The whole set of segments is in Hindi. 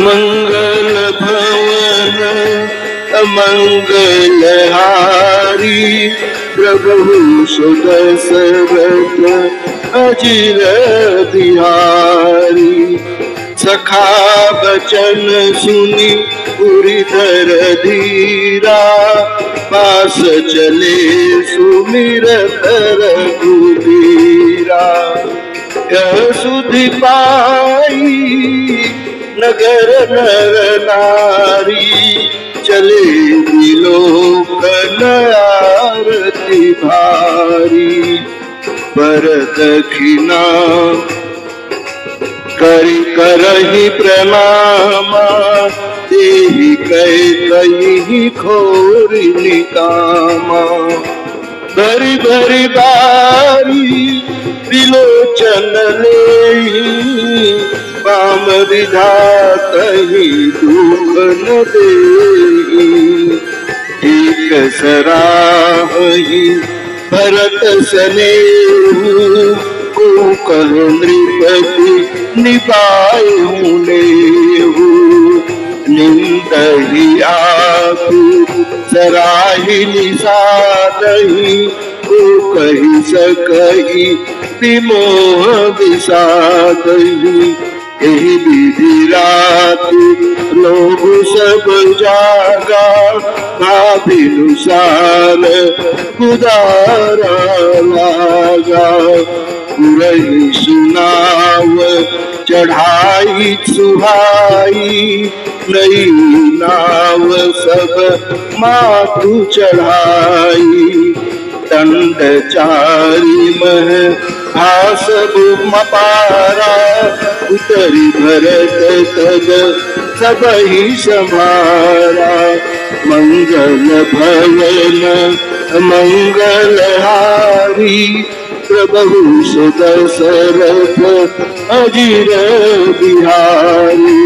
मंगल भवन मंगलहारी प्रभु सुदशरथ अजिर बिहारी। सखा बचन सुनी पुरीधर धीरा पास चले सुमिरत रघुबीरा। यह सुधि पाई नगर नर नारी चले विलोकन आरती भारी। पर दक्षिणा करि करहि प्रणामा देहि कहि खोरि निकामा। भरी भरी बारी विलोचन लेहि काम विधातहि दुख न देहि। एक सराहि भरत सनेहु को कहो नृपति निभायहु नेहु। निंदहि आतु सराहि निषादहि को कहि सकहि विमोह विषादहि। यही विधि राति लोग सब जागा भाभिनुसार उदारा लागा। पुरहि सुनाव चढ़ाई सुहाई नई नाव सब मातु चढ़ाई। दंड चारी मह भासब मपारा उतरी भरत तब सबहि संभारा। मंगल भवन मंगलहारी प्रभु सुदशरथ अजिर बिहारी।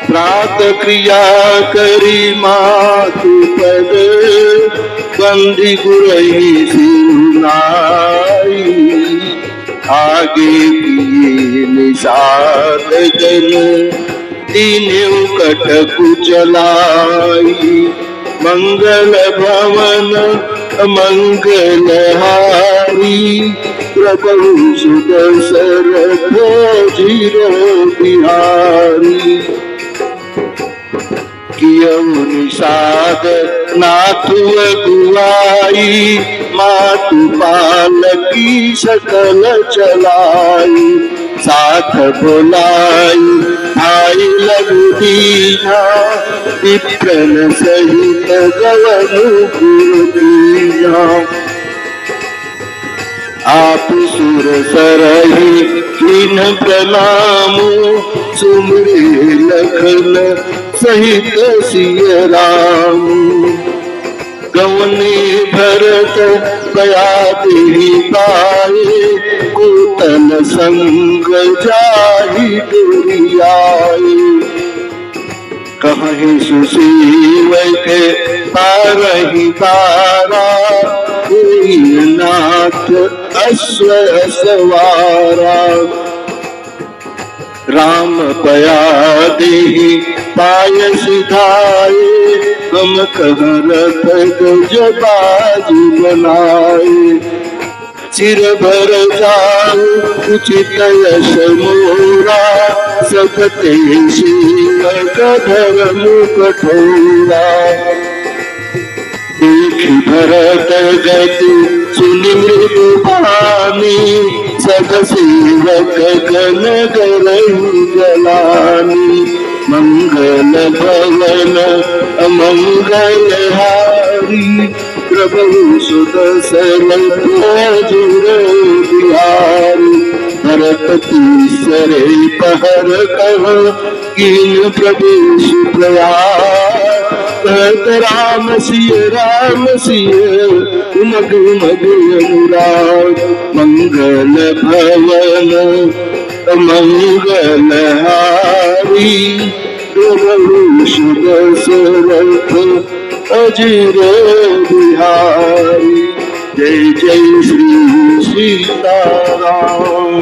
प्रात क्रिया करी मातु पद बंदी गुरही सिरुनाई। आगे किए निषाद जन तीनों कटकु चलाई। मंगल भवन मंगलहारी प्रभु सुदशरथ अजिर बिहारी। कियऊ निषाद नाथु अगुआई मातु पालकी सकल चलाई। साथ बोलाई भाई लघु दीना विप्रन सहित गवनु गुरुदीना। आप सुर सरहि कीन प्रणामु सुमरे लखन सहित सिय राम। गवने भरत गया देहि पाए कुतन संग जाहि दुरियाए। कहीं सुशील के पारहि तारा नाथ अश्व सवारा। राम पया देहि पाय सिधाए हम कह रथ गज बाजु बनाए। सिर भर जाऊ उचित यश मोरा सकते शील कधर मुख ठोरा। देख भरत गति सुनि मृदु भानी सब सेवक गण गरहु जलानी। मंगल भवन मंगलहारी प्रभु सुदशरथ अजिर बिहारी। भरत तीसरे पहर कह कीन प्रवेश प्रयास। कहत राम सिय उमग उमग अनुराग। मंगल भवन मंगलहारी प्रभु सुदशरथ अजिर बिहारी। जय जय श्री सीताराम।